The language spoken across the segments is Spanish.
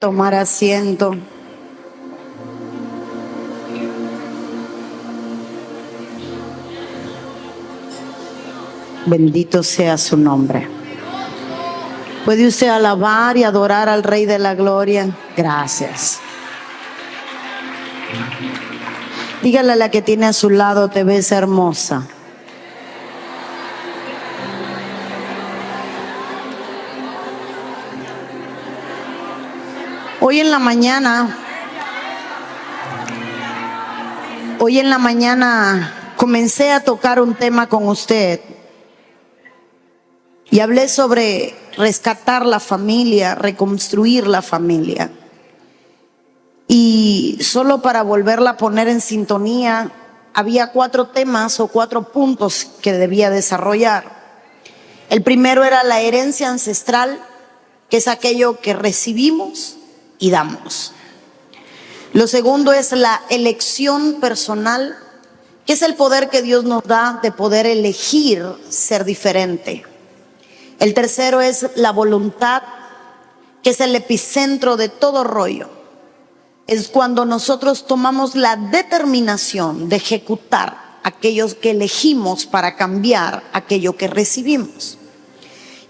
Tomar asiento. Bendito sea su nombre. ¿Puede usted alabar y adorar al Rey de la Gloria? Gracias. Dígale a la que tiene a su lado, te ves hermosa. Hoy en la mañana comencé a tocar un tema con usted y hablé sobre rescatar la familia, reconstruir la familia. Y solo para volverla a poner en sintonía, había 4 temas o 4 puntos que debía desarrollar. El primero era la herencia ancestral, que es aquello que recibimos y damos. Lo segundo es la elección personal, que es el poder que Dios nos da de poder elegir ser diferente. El tercero es la voluntad, que es el epicentro de todo rollo. Es cuando nosotros tomamos la determinación de ejecutar aquellos que elegimos para cambiar aquello que recibimos.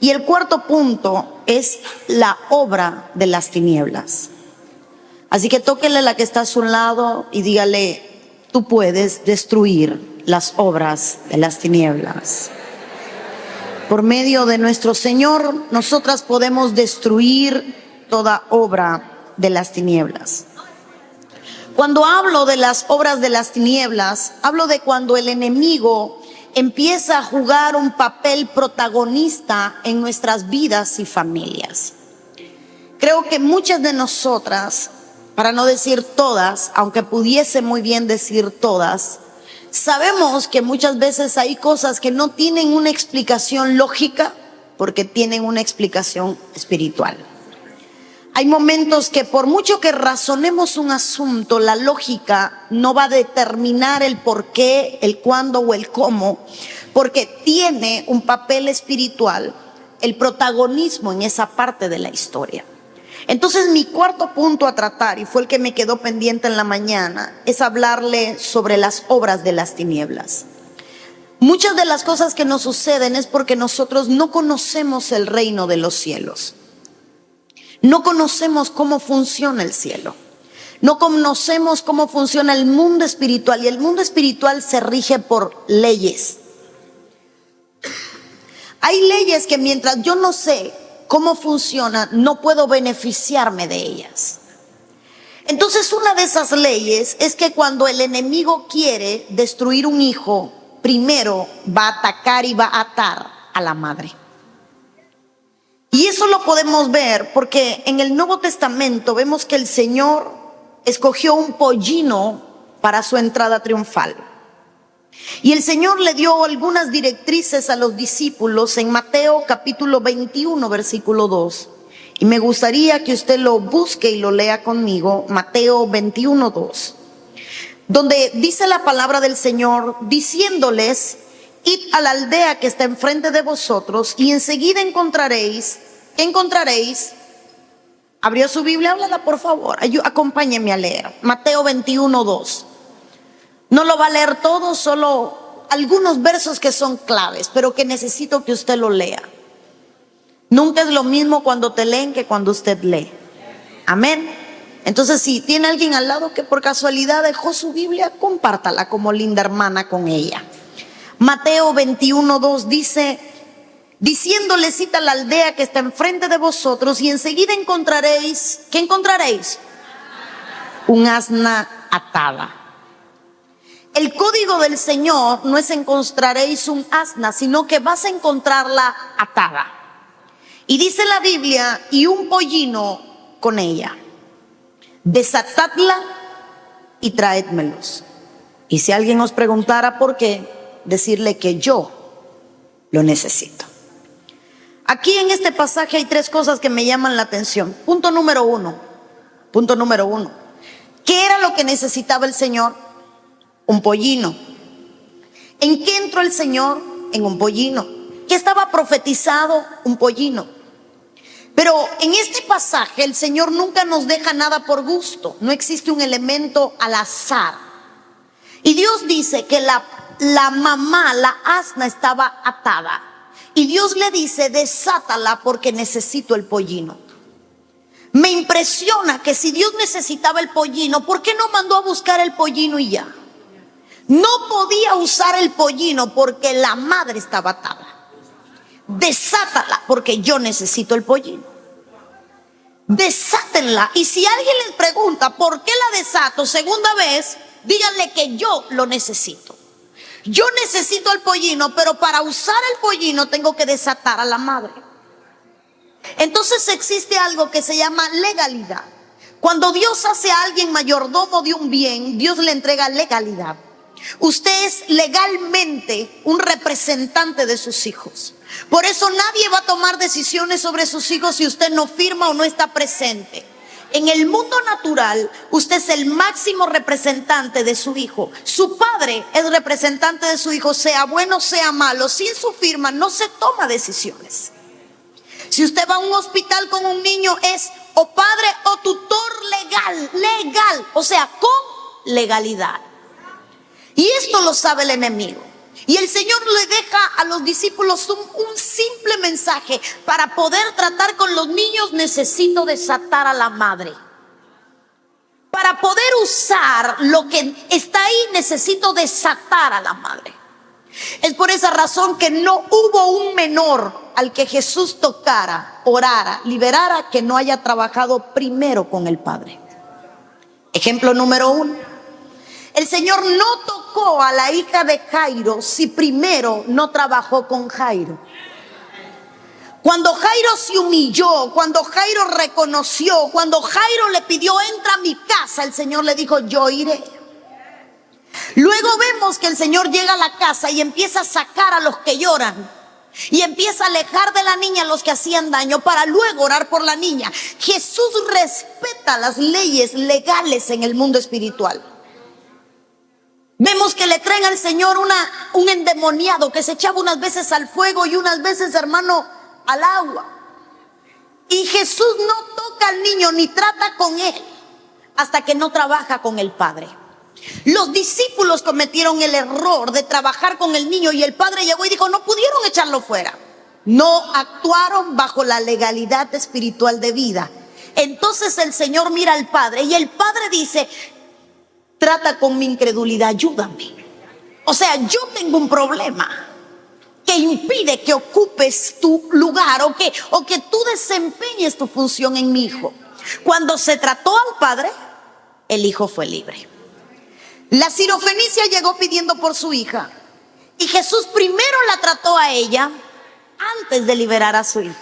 Y el cuarto punto es la obra de las tinieblas. Así que tóquele a la que está a su lado y dígale, tú puedes destruir las obras de las tinieblas. Por medio de nuestro Señor, nosotras podemos destruir toda obra de las tinieblas. Cuando hablo de las obras de las tinieblas, hablo de cuando el enemigo empieza a jugar un papel protagonista en nuestras vidas y familias. Creo que muchas de nosotras, para no decir todas, aunque pudiese muy bien decir todas, sabemos que muchas veces hay cosas que no tienen una explicación lógica porque tienen una explicación espiritual. Hay momentos que por mucho que razonemos un asunto, la lógica no va a determinar el por qué, el cuándo o el cómo, porque tiene un papel espiritual, el protagonismo en esa parte de la historia. Entonces mi cuarto punto a tratar, y fue el que me quedó pendiente en la mañana, es hablarle sobre las obras de las tinieblas. Muchas de las cosas que nos suceden es porque nosotros no conocemos el reino de los cielos. No conocemos cómo funciona el cielo. No conocemos cómo funciona el mundo espiritual. Y el mundo espiritual se rige por leyes. Hay leyes que mientras yo no sé cómo funcionan, no puedo beneficiarme de ellas. Entonces una de esas leyes es que cuando el enemigo quiere destruir un hijo, primero va a atacar y va a atar a la madre. Y eso lo podemos ver porque en el Nuevo Testamento vemos que el Señor escogió un pollino para su entrada triunfal. Y el Señor le dio algunas directrices a los discípulos en Mateo capítulo 21, versículo 2. Y me gustaría que usted lo busque y lo lea conmigo, Mateo 21, 2. Donde dice la palabra del Señor diciéndoles: id a la aldea que está enfrente de vosotros y enseguida encontraréis. ¿Qué encontraréis? ¿Abrió su Biblia? Háblala por favor. Acompáñeme a leer. Mateo 21, 2. No lo va a leer todo, solo algunos versos que son claves, pero que necesito que usted lo lea. Nunca es lo mismo cuando te leen que cuando usted lee. Amén. Entonces, si tiene alguien al lado que por casualidad dejó su Biblia, compártala como linda hermana con ella. Mateo 21, 2 dice: diciéndole, cita a la aldea que está enfrente de vosotros y enseguida encontraréis. ¿Qué encontraréis? Un asna atada. El código del Señor no es encontraréis un asna, sino que vas a encontrarla atada. Y dice la Biblia, y un pollino con ella. Desatadla y traédmelos. Y si alguien os preguntara por qué, decirle que yo lo necesito. Aquí en este pasaje hay 3 cosas que me llaman la atención. Punto número uno. ¿Qué era lo que necesitaba el Señor? Un pollino. ¿En qué entró el Señor? En un pollino. ¿Qué estaba profetizado? Un pollino. Pero en este pasaje el Señor nunca nos deja nada por gusto. No existe un elemento al azar. Y Dios dice que la mamá, la asna, estaba atada. Y Dios le dice, desátala porque necesito el pollino. Me impresiona que si Dios necesitaba el pollino, ¿por qué no mandó a buscar el pollino y ya? No podía usar el pollino porque la madre estaba atada. Desátala porque yo necesito el pollino. Desátenla. Y si alguien les pregunta por qué la desato segunda vez, díganle que yo lo necesito. Yo necesito el pollino, pero para usar el pollino tengo que desatar a la madre. Entonces existe algo que se llama legalidad. Cuando Dios hace a alguien mayordomo de un bien, Dios le entrega legalidad. Usted es legalmente un representante de sus hijos. Por eso nadie va a tomar decisiones sobre sus hijos si usted no firma o no está presente. En el mundo natural, usted es el máximo representante de su hijo. Su padre es representante de su hijo, sea bueno, sea malo. Sin su firma no se toma decisiones. Si usted va a un hospital con un niño, es o padre o tutor legal, o sea, con legalidad. Y esto lo sabe el enemigo. Y el Señor le deja a los discípulos un simple mensaje. Para poder tratar con los niños necesito desatar a la madre. Para poder usar lo que está ahí necesito desatar a la madre. Es por esa razón que no hubo un menor al que Jesús tocara, orara, liberara, que no haya trabajado primero con el Padre. Ejemplo número 1. El Señor no tocó a la hija de Jairo si primero no trabajó con Jairo. Cuando Jairo se humilló, cuando Jairo reconoció, cuando Jairo le pidió, entra a mi casa, el Señor le dijo, yo iré. Luego vemos que el Señor llega a la casa y empieza a sacar a los que lloran. Y empieza a alejar de la niña a los que hacían daño para luego orar por la niña. Jesús respeta las leyes legales en el mundo espiritual. Vemos que le traen al Señor un endemoniado que se echaba unas veces al fuego y unas veces, hermano, al agua. Y Jesús no toca al niño ni trata con él hasta que no trabaja con el Padre. Los discípulos cometieron el error de trabajar con el niño y el Padre llegó y dijo, no pudieron echarlo fuera. No actuaron bajo la legalidad espiritual de vida. Entonces el Señor mira al Padre y el Padre dice, trata con mi incredulidad, ayúdame. O sea, yo tengo un problema que impide que ocupes tu lugar o que tú desempeñes tu función en mi hijo. Cuando se trató al Padre, el hijo fue libre. La sirofenicia llegó pidiendo por su hija y Jesús primero la trató a ella antes de liberar a su hija.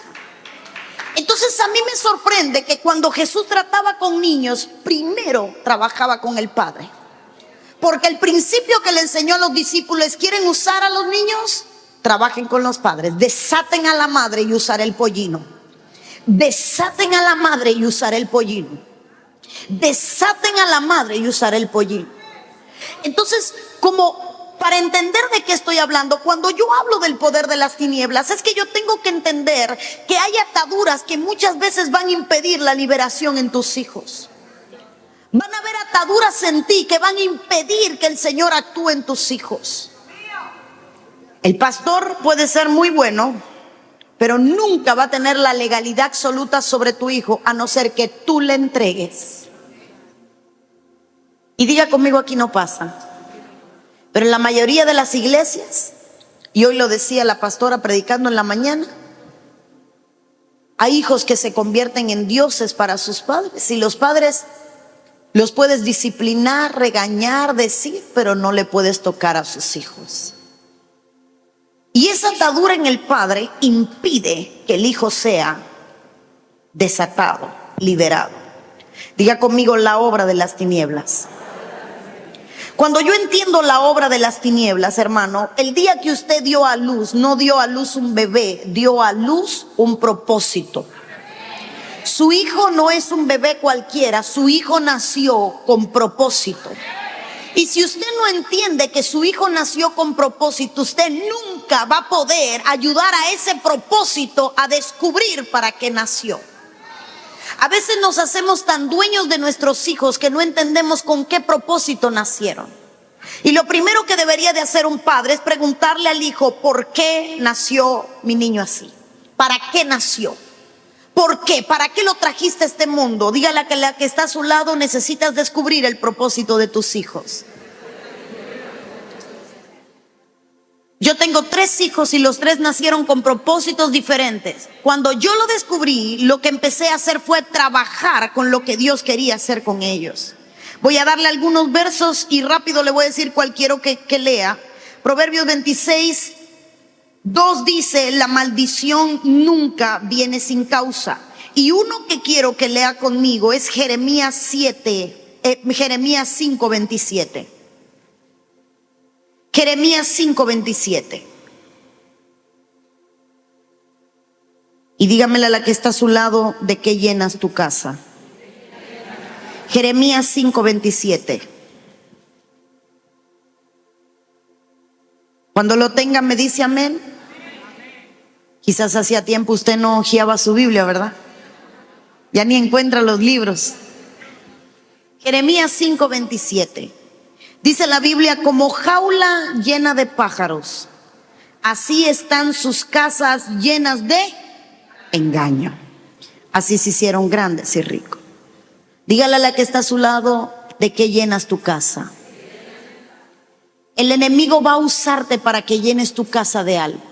Entonces a mí me sorprende que cuando Jesús trataba con niños, primero trabajaba con el Padre. Porque el principio que le enseñó a los discípulos es, ¿quieren usar a los niños? Trabajen con los padres. Desaten a la madre y usaré el pollino. Desaten a la madre y usaré el pollino. Desaten a la madre y usaré el pollino. Entonces, como para entender de qué estoy hablando, cuando yo hablo del poder de las tinieblas, es que yo tengo que entender que hay ataduras que muchas veces van a impedir la liberación en tus hijos. Van a haber ataduras en ti que van a impedir que el Señor actúe en tus hijos. El pastor puede ser muy bueno, pero nunca va a tener la legalidad absoluta sobre tu hijo, a no ser que tú le entregues. Y diga conmigo, aquí no pasa. Pero en la mayoría de las iglesias, y hoy lo decía la pastora predicando en la mañana, hay hijos que se convierten en dioses para sus padres. Y los padres los puedes disciplinar, regañar, decir, pero no le puedes tocar a sus hijos. Y esa atadura en el padre impide que el hijo sea desatado, liberado. Diga conmigo, la obra de las tinieblas. Cuando yo entiendo la obra de las tinieblas, hermano, el día que usted dio a luz, no dio a luz un bebé, dio a luz un propósito. Su hijo no es un bebé cualquiera, su hijo nació con propósito. Y si usted no entiende que su hijo nació con propósito, usted nunca va a poder ayudar a ese propósito a descubrir para qué nació. A veces nos hacemos tan dueños de nuestros hijos que no entendemos con qué propósito nacieron. Y lo primero que debería de hacer un padre es preguntarle al hijo: ¿por qué nació mi niño así? ¿Para qué nació? ¿Por qué? ¿Para qué lo trajiste a este mundo? Dígale a la que está a su lado: necesitas descubrir el propósito de tus hijos. Yo tengo 3 hijos y los 3 nacieron con propósitos diferentes. Cuando yo lo descubrí, lo que empecé a hacer fue trabajar con lo que Dios quería hacer con ellos. Voy a darle algunos versos y rápido le voy a decir cuál quiero que lea. Proverbios 26:2 dice: la maldición nunca viene sin causa. Y uno que quiero que lea conmigo es Jeremías 5:27. Jeremías 5:27. Y dígamele a la que está a su lado: ¿de qué llenas tu casa? Jeremías 5:27. Cuando lo tenga me dice amén. Quizás hacía tiempo usted no hojeaba su Biblia, ¿verdad? Ya ni encuentra los libros. Jeremías 5:27. Dice la Biblia: como jaula llena de pájaros, así están sus casas llenas de engaño. Así se hicieron grandes y ricos. Dígale a la que está a su lado: ¿de qué llenas tu casa? El enemigo va a usarte para que llenes tu casa de algo.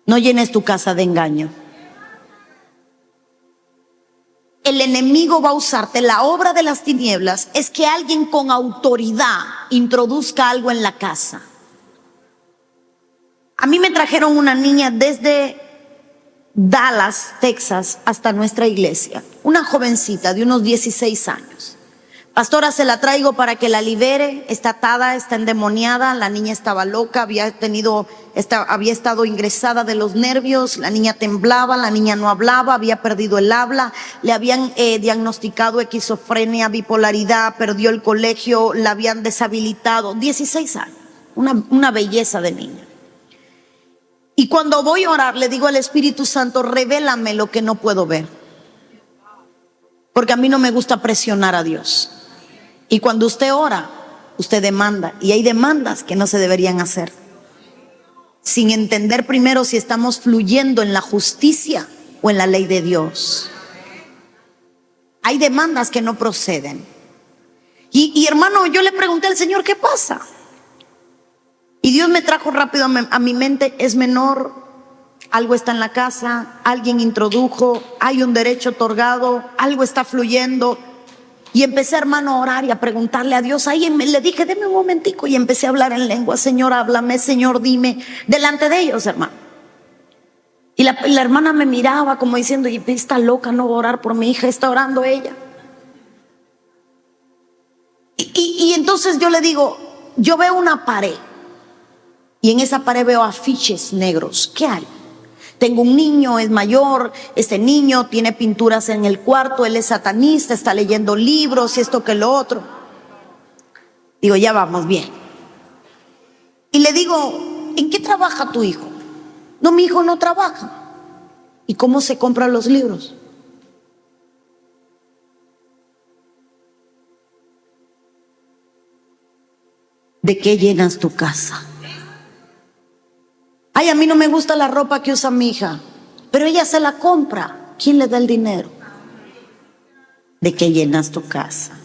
No llenes tu casa de engaño. El enemigo va a usarte. La obra de las tinieblas es que alguien con autoridad introduzca algo en la casa. A mí me trajeron una niña desde Dallas, Texas, hasta nuestra iglesia. Una jovencita de unos 16 años. Pastora, se la traigo para que la libere. Está atada, está endemoniada. La niña estaba loca, había estado ingresada de los nervios. La niña temblaba, la niña no hablaba, había perdido el habla. Le habían diagnosticado esquizofrenia, bipolaridad, perdió el colegio, la habían deshabilitado. 16 años, una belleza de niña. Y cuando voy a orar, le digo al Espíritu Santo: revélame lo que no puedo ver. Porque a mí no me gusta presionar a Dios. Y cuando usted ora, usted demanda. Y hay demandas que no se deberían hacer, sin entender primero si estamos fluyendo en la justicia o en la ley de Dios. Hay demandas que no proceden. Y hermano, yo le pregunté al Señor: ¿qué pasa? Y Dios me trajo rápido a mi mente: es menor, algo está en la casa, alguien introdujo, hay un derecho otorgado, algo está fluyendo. Y empecé, hermano, a orar y a preguntarle a Dios. Ahí le dije: deme un momentico. Y empecé a hablar en lengua: Señor, háblame, Señor, dime. Delante de ellos, hermano. Y la hermana me miraba como diciendo: y está loca, no va a orar por mi hija, está orando ella. Y entonces yo le digo: yo veo una pared. Y en esa pared veo afiches negros. ¿Qué hay? Tengo un niño, es mayor. Este niño tiene pinturas en el cuarto. Él es satanista, está leyendo libros y esto que lo otro. Digo: ya vamos bien. Y le digo: ¿en qué trabaja tu hijo? No, mi hijo no trabaja. ¿Y cómo se compran los libros? ¿De qué llenas tu casa? Ay, a mí no me gusta la ropa que usa mi hija, pero ella se la compra. ¿Quién le da el dinero? ¿De qué llenas tu casa?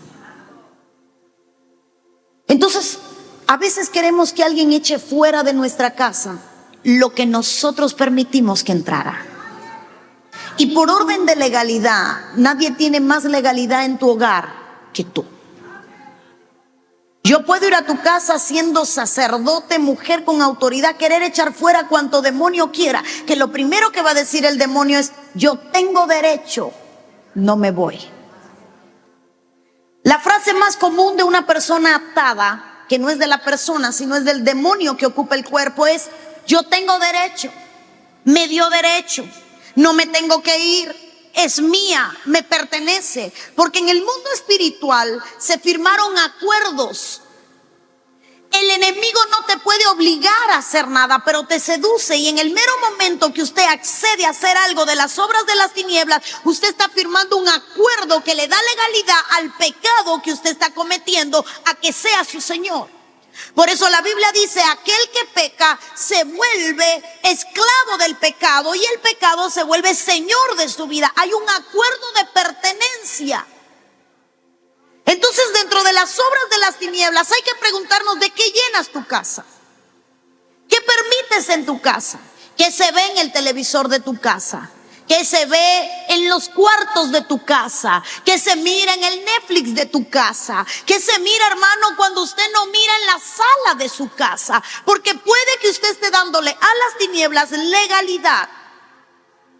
Entonces, a veces queremos que alguien eche fuera de nuestra casa lo que nosotros permitimos que entrara. Y por orden de legalidad, nadie tiene más legalidad en tu hogar que tú. Yo puedo ir a tu casa siendo sacerdote, mujer con autoridad, querer echar fuera cuanto demonio quiera, que lo primero que va a decir el demonio es: yo tengo derecho, no me voy. La frase más común de una persona atada, que no es de la persona, sino es del demonio que ocupa el cuerpo, es: yo tengo derecho, me dio derecho, no me tengo que ir. Es mía, me pertenece. Porque en el mundo espiritual se firmaron acuerdos El enemigo no te puede obligar a hacer nada, pero te seduce, y en el mero momento que usted accede a hacer algo de las obras de las tinieblas, usted está firmando un acuerdo que le da legalidad al pecado que usted está cometiendo a que sea su señor. Por eso la Biblia dice: aquel que peca se vuelve esclavo del pecado, y el pecado se vuelve señor de su vida. Hay un acuerdo de pertenencia. Entonces, dentro de las obras de las tinieblas hay que preguntarnos: ¿de qué llenas tu casa? ¿Qué permites en tu casa? ¿Qué se ve en el televisor de tu casa? ¿Qué se ve en los cuartos de tu casa? ¿Qué se mira en el Netflix de tu casa? ¿Qué se mira, hermano, cuando usted no mira en la sala de su casa? Porque puede que usted esté dándole a las tinieblas legalidad.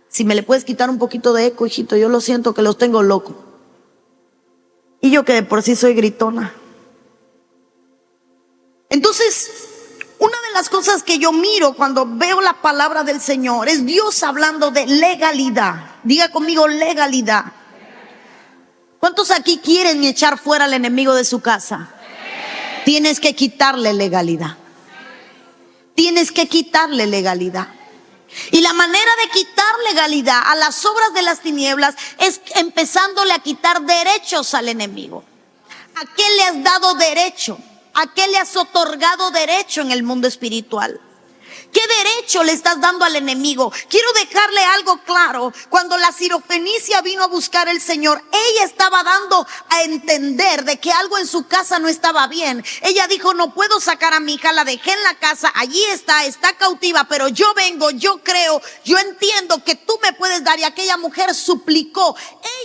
Si me le puedes quitar un poquito de eco, hijito, yo lo siento que los tengo locos. Y yo que de por sí soy gritona. Entonces, una de las cosas que yo miro cuando veo la palabra del Señor es Dios hablando de legalidad. Diga conmigo: legalidad. ¿Cuántos aquí quieren echar fuera al enemigo de su casa? Tienes que quitarle legalidad. Tienes que quitarle legalidad. Y la manera de quitar legalidad a las obras de las tinieblas es empezándole a quitar derechos al enemigo. ¿A qué le has dado derecho? ¿A qué le has otorgado derecho en el mundo espiritual? ¿Qué derecho le estás dando al enemigo? Quiero dejarle algo claro. Cuando la Sirofenicia vino a buscar al Señor, ella estaba dando a entender de que algo en su casa no estaba bien. Ella dijo: no puedo sacar a mi hija, la dejé en la casa, allí está cautiva, pero yo vengo, yo creo, yo entiendo que tú me puedes dar. Y aquella mujer suplicó.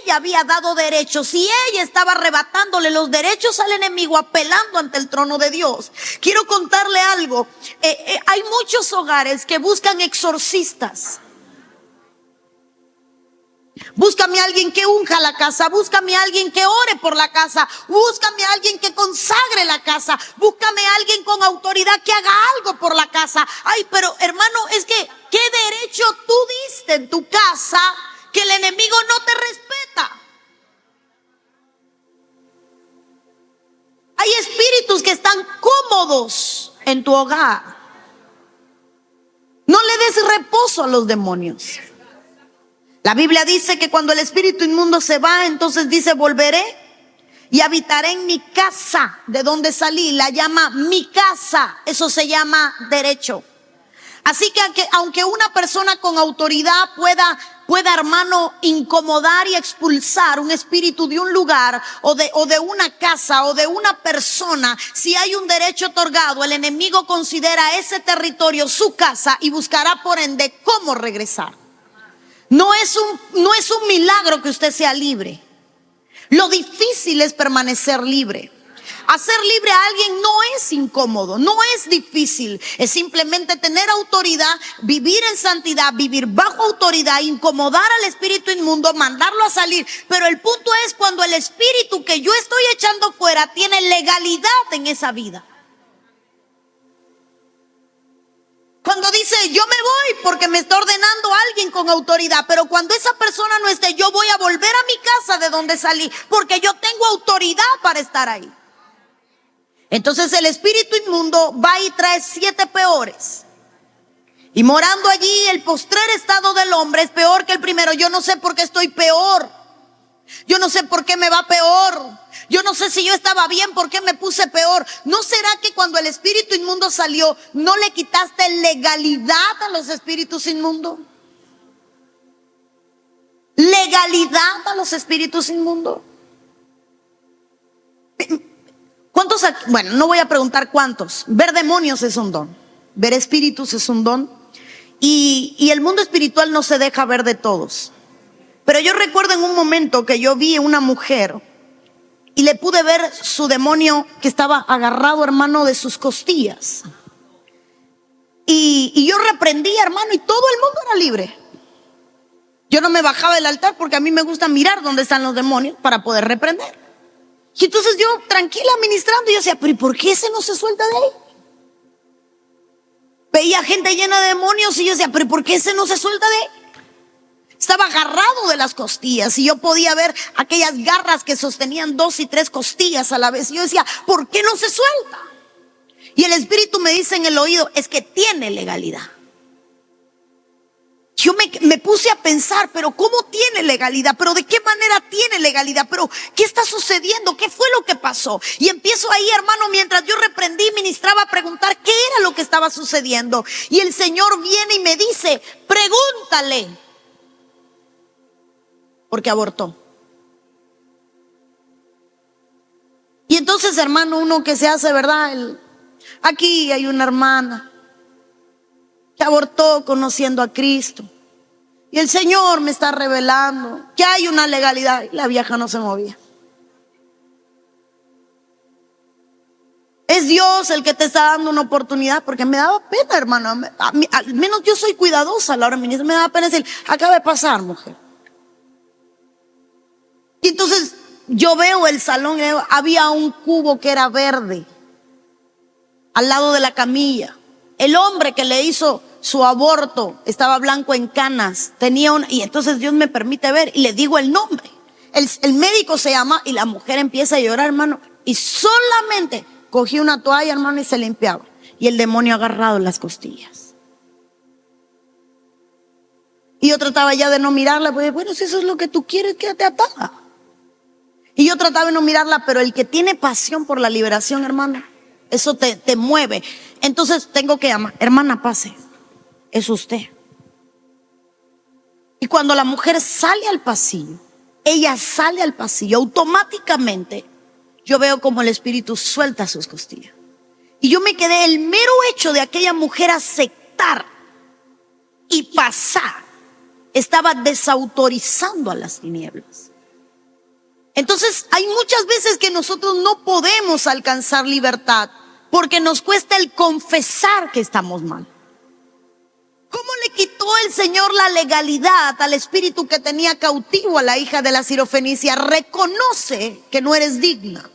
Ella había dado derechos y ella estaba arrebatándole los derechos al enemigo, apelando ante el trono de Dios. Quiero contarle algo. Hay muchos hogares que buscan exorcistas. Búscame a alguien que unja la casa, búscame a alguien que ore por la casa, búscame a alguien que consagre la casa, búscame a alguien con autoridad que haga algo por la casa. Ay, pero hermano, es que ¿qué derecho tú diste en tu casa que el enemigo no te respeta? Hay espíritus que están cómodos en tu hogar. No le des reposo a los demonios. La Biblia dice que cuando el espíritu inmundo se va, entonces dice: volveré y habitaré en mi casa de donde salí. La llama mi casa. Eso se llama derecho. Así que aunque una persona con autoridad pueda, hermano, incomodar y expulsar un espíritu de un lugar o de una casa o de una persona, si hay un derecho otorgado, el enemigo considera ese territorio su casa y buscará por ende cómo regresar. No es un milagro que usted sea libre. Lo difícil es permanecer libre. Hacer libre a alguien no es incómodo, no es difícil. Es simplemente tener autoridad, vivir en santidad, vivir bajo autoridad, incomodar al espíritu inmundo, mandarlo a salir. Pero el punto es cuando el espíritu que yo estoy echando fuera tiene legalidad en esa vida. Cuando dice: yo me voy porque me está ordenando alguien con autoridad, pero cuando esa persona no esté, yo voy a volver a mi casa de donde salí porque yo tengo autoridad para estar ahí. Entonces el espíritu inmundo va y trae 7 peores. Y morando allí, el postrer estado del hombre es peor que el primero. Yo no sé por qué estoy peor. Yo no sé por qué me va peor. Yo no sé si yo estaba bien, por qué me puse peor. ¿No será que cuando el espíritu inmundo salió, no le quitaste legalidad a los espíritus inmundos? Legalidad a los espíritus inmundos. ¿Cuántos aquí? Bueno, no voy a preguntar cuántos. Ver demonios es un don. Ver espíritus es un don. Y el mundo espiritual no se deja ver de todos. Pero yo recuerdo en un momento que yo vi a una mujer y le pude ver su demonio que estaba agarrado, hermano, de sus costillas. Y yo reprendía, hermano, y todo el mundo era libre. Yo no me bajaba del altar porque a mí me gusta mirar dónde están los demonios para poder reprender. Y entonces yo tranquila ministrando, y yo decía: pero ¿y por qué ese no se suelta de ahí? Veía gente llena de demonios y yo decía: pero ¿y por qué ese no se suelta de ahí? Estaba agarrado de las costillas y yo podía ver aquellas garras que sostenían 2 y 3 costillas a la vez. Y yo decía: ¿por qué no se suelta? Y el Espíritu me dice en el oído, es que tiene legalidad. Yo me puse a pensar, pero ¿cómo tiene legalidad? ¿Pero de qué manera tiene legalidad? ¿Pero qué está sucediendo? ¿Qué fue lo que pasó? Y empiezo ahí, hermano, mientras yo reprendí, ministraba, a preguntar qué era lo que estaba sucediendo. Y el Señor viene y me dice, pregúntale, porque abortó. Y entonces, hermano, uno que se hace, ¿verdad? Aquí hay una hermana que abortó conociendo a Cristo. Y el Señor me está revelando que hay una legalidad. Y la vieja no se movía. Es Dios el que te está dando una oportunidad, porque me daba pena, hermano. Al menos yo soy cuidadosa a la hora ministra. Me daba pena decir, acaba de pasar, mujer. Y entonces yo veo el salón y había un cubo que era verde al lado de la camilla. El hombre que le hizo su aborto estaba blanco en canas, y entonces Dios me permite ver y le digo el nombre. El médico se llama y la mujer empieza a llorar, hermano, y solamente cogí una toalla, hermano, y se limpiaba. Y el demonio agarrado en las costillas. Y yo trataba ya de no mirarla, porque bueno, si eso es lo que tú quieres, quédate atada. Y yo trataba de no mirarla, pero el que tiene pasión por la liberación, hermano, eso te mueve. Entonces tengo que llamar, hermana, pase, es usted. Y cuando la mujer sale al pasillo, ella sale al pasillo, automáticamente yo veo como el Espíritu suelta sus costillas. Y yo me quedé, el mero hecho de aquella mujer aceptar y pasar, estaba desautorizando a las tinieblas. Entonces hay muchas veces que nosotros no podemos alcanzar libertad porque nos cuesta el confesar que estamos mal. ¿Cómo le quitó el Señor la legalidad al espíritu que tenía cautivo a la hija de la Sirofenicia? Reconoce que no eres digna.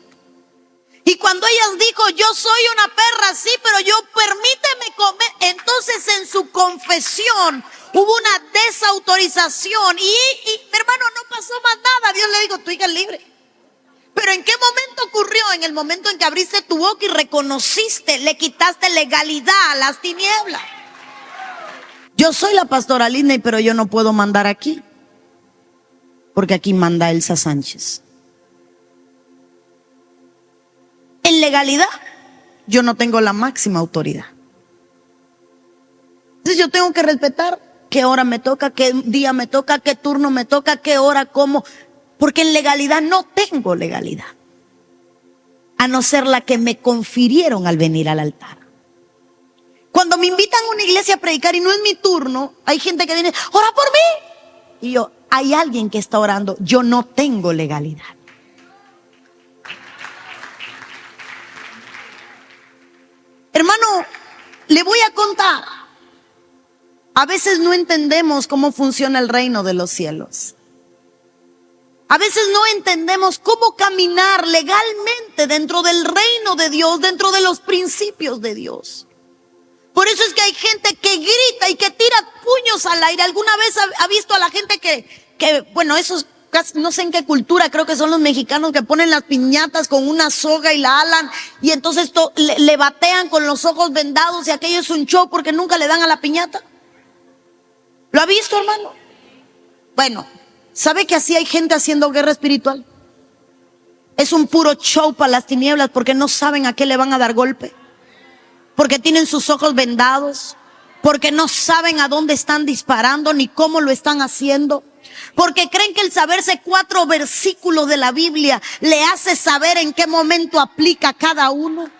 Y cuando ella dijo, yo soy una perra, sí, pero yo permíteme comer, entonces en su confesión hubo una desautorización y hermano, no pasó más nada. Dios le dijo, tu hija es libre. Pero ¿en qué momento ocurrió? En el momento en que abriste tu boca y reconociste, le quitaste legalidad a las tinieblas. Yo soy la pastora Linda, pero yo no puedo mandar aquí, porque aquí manda Elsa Sánchez. En legalidad, yo no tengo la máxima autoridad. Entonces yo tengo que respetar qué hora me toca, qué día me toca, qué turno me toca, qué hora, cómo. Porque en legalidad no tengo legalidad, a no ser la que me confirieron al venir al altar. Cuando me invitan a una iglesia a predicar y no es mi turno, hay gente que viene, ora por mí. Y yo, hay alguien que está orando, yo no tengo legalidad. Hermano, le voy a contar. A veces no entendemos cómo funciona el reino de los cielos. A veces no entendemos cómo caminar legalmente dentro del reino de Dios, dentro de los principios de Dios. Por eso es que hay gente que grita y que tira puños al aire. ¿Alguna vez ha visto a la gente que bueno, esos casi, no sé en qué cultura, creo que son los mexicanos, que ponen las piñatas con una soga y la alan y entonces le batean con los ojos vendados y aquello es un show porque nunca le dan a la piñata? ¿Lo ha visto, hermano? Bueno, ¿sabe que así hay gente haciendo guerra espiritual? Es un puro show para las tinieblas porque no saben a qué le van a dar golpe. Porque tienen sus ojos vendados, porque no saben a dónde están disparando ni cómo lo están haciendo, porque creen que el saberse 4 versículos de la Biblia le hace saber en qué momento aplica cada uno.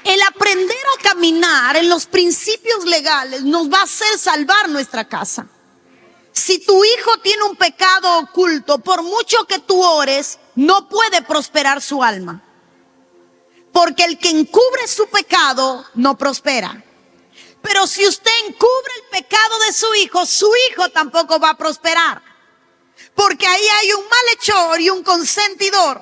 El aprender a caminar en los principios legales nos va a hacer salvar nuestra casa. Si tu hijo tiene un pecado oculto, por mucho que tú ores, no puede prosperar su alma. Porque el que encubre su pecado no prospera. Pero si usted encubre el pecado de su hijo tampoco va a prosperar. Porque ahí hay un malhechor y un consentidor.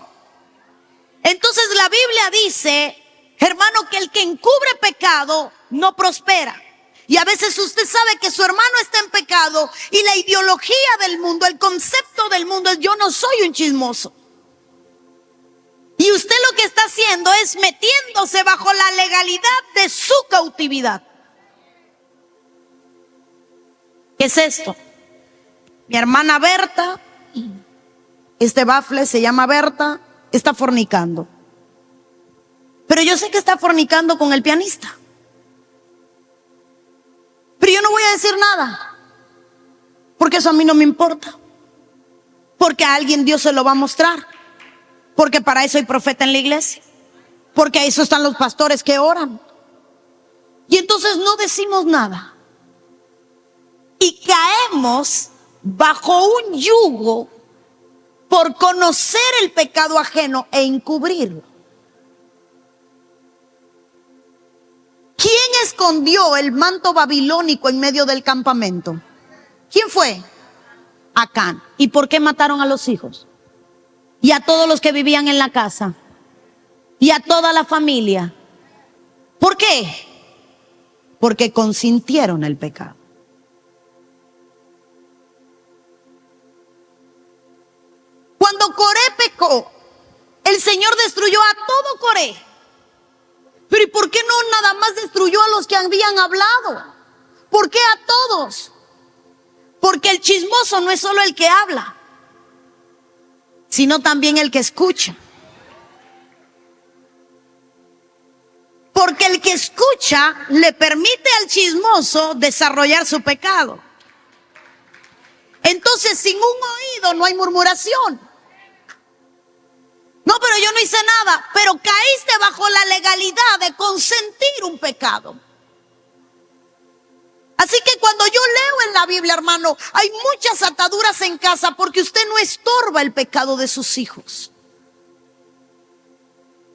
Entonces la Biblia dice, hermano, que el que encubre pecado no prospera. Y a veces usted sabe que su hermano está en pecado y la ideología del mundo, el concepto del mundo es: yo no soy un chismoso. Y usted lo que está haciendo es metiéndose bajo la legalidad de su cautividad. ¿Qué es esto? Mi hermana Berta, este bafle se llama Berta, está fornicando. Pero yo sé que está fornicando con el pianista. Pero yo no voy a decir nada, porque eso a mí no me importa. Porque a alguien Dios se lo va a mostrar. Porque para eso hay profeta en la iglesia. Porque a eso están los pastores que oran. Y entonces no decimos nada. Y caemos bajo un yugo por conocer el pecado ajeno e encubrirlo. ¿Quién escondió el manto babilónico en medio del campamento? ¿Quién fue? Acán. ¿Y por qué mataron a los hijos? Y a todos los que vivían en la casa. Y a toda la familia. ¿Por qué? Porque consintieron el pecado. Cuando Coré pecó, el Señor destruyó a todo Coré. Pero ¿y por qué no nada más destruyó a los que habían hablado? ¿Por qué a todos? Porque el chismoso no es solo el que habla, sino también el que escucha. Porque el que escucha le permite al chismoso desarrollar su pecado. Entonces, sin un oído no hay murmuración. No, pero yo no hice nada. Pero caíste bajo la legalidad de consentir un pecado. Así que cuando yo leo en la Biblia, hermano, hay muchas ataduras en casa porque usted no estorba el pecado de sus hijos.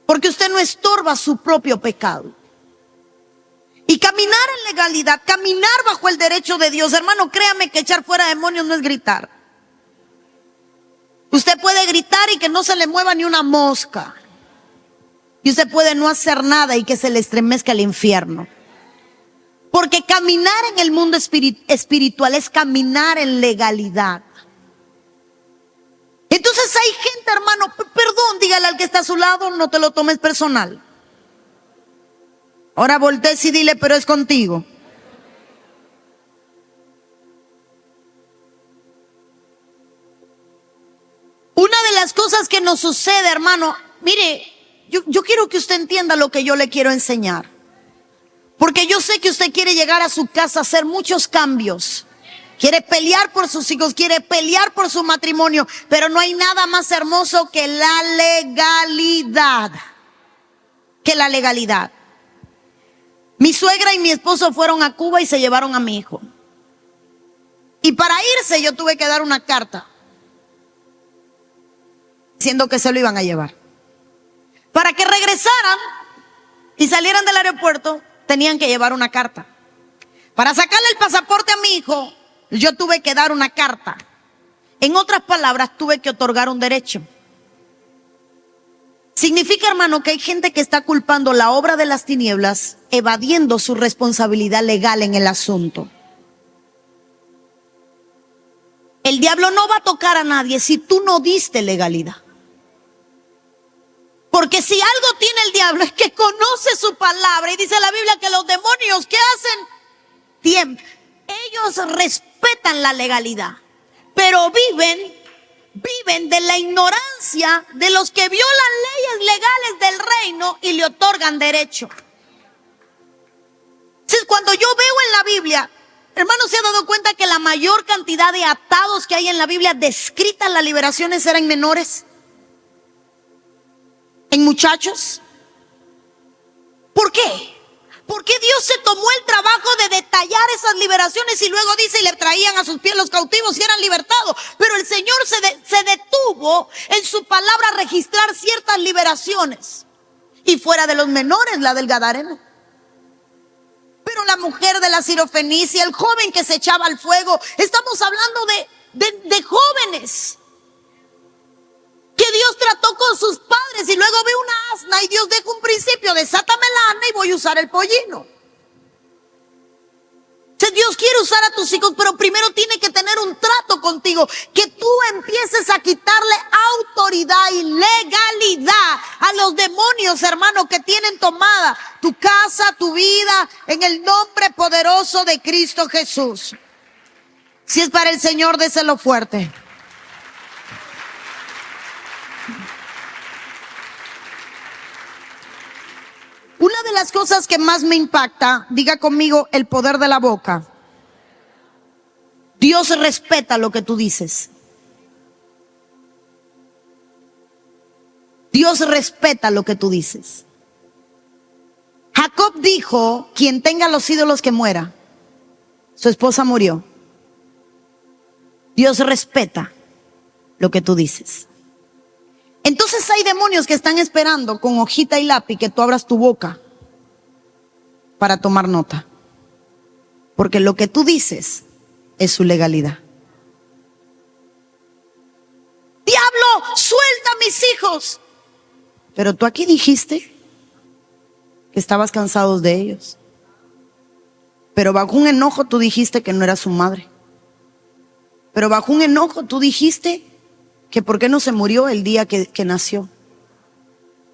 Porque usted no estorba su propio pecado. Y caminar en legalidad, caminar bajo el derecho de Dios, hermano, créame que echar fuera demonios no es gritar. Usted puede gritar y que no se le mueva ni una mosca. Y usted puede no hacer nada y que se le estremezca el infierno. Porque caminar en el mundo espiritual es caminar en legalidad. Entonces hay gente, hermano, perdón, dígale al que está a su lado, no te lo tomes personal. Ahora voltees y dile, pero es contigo. Una de las cosas que nos sucede, hermano, mire, yo quiero que usted entienda lo que yo le quiero enseñar. Porque yo sé que usted quiere llegar a su casa a hacer muchos cambios. Quiere pelear por sus hijos, quiere pelear por su matrimonio, pero no hay nada más hermoso que la legalidad. Que la legalidad. Mi suegra y mi esposo fueron a Cuba y se llevaron a mi hijo. Y para irse yo tuve que dar una carta diciendo que se lo iban a llevar. Para que regresaran y salieran del aeropuerto, tenían que llevar una carta. Para sacarle el pasaporte a mi hijo, yo tuve que dar una carta. En otras palabras, tuve que otorgar un derecho. Significa, hermano, que hay gente que está culpando la obra de las tinieblas, evadiendo su responsabilidad legal en el asunto. El diablo no va a tocar a nadie si tú no diste legalidad. Porque si algo tiene el diablo es que conoce su palabra. Y dice la Biblia que los demonios, ¿qué hacen? Ellos respetan la legalidad, pero viven de la ignorancia de los que violan leyes legales del reino y le otorgan derecho. Entonces, cuando yo veo en la Biblia, hermano, ¿se ha dado cuenta que la mayor cantidad de atados que hay en la Biblia descritas las liberaciones eran menores? ¿En muchachos? ¿Por qué? Porque Dios se tomó el trabajo de detallar esas liberaciones y luego dice, y le traían a sus pies los cautivos y eran libertados. Pero el Señor se detuvo en su palabra a registrar ciertas liberaciones. Y fuera de los menores, la del Gadareno. Pero la mujer de la Sirofenicia, el joven que se echaba al fuego, estamos hablando de jóvenes que Dios trató con sus padres y luego ve una asna y Dios deja un principio, desátame la asna y voy a usar el pollino. Entonces Dios quiere usar a tus hijos, pero primero tiene que tener un trato contigo, que tú empieces a quitarle autoridad y legalidad a los demonios, hermano, que tienen tomada tu casa, tu vida, en el nombre poderoso de Cristo Jesús. Si es para el Señor, déselo fuerte. Una de las cosas que más me impacta, diga conmigo, el poder de la boca. Dios respeta lo que tú dices. Dios respeta lo que tú dices. Jacob dijo, quien tenga los ídolos que muera. Su esposa murió. Dios respeta lo que tú dices. Entonces hay demonios que están esperando con hojita y lápiz que tú abras tu boca para tomar nota. Porque lo que tú dices es su legalidad. Diablo, suelta a mis hijos. Pero tú aquí dijiste que estabas cansado de ellos. Pero bajo un enojo tú dijiste que no era su madre. Pero bajo un enojo tú dijiste que por qué no se murió el día que nació.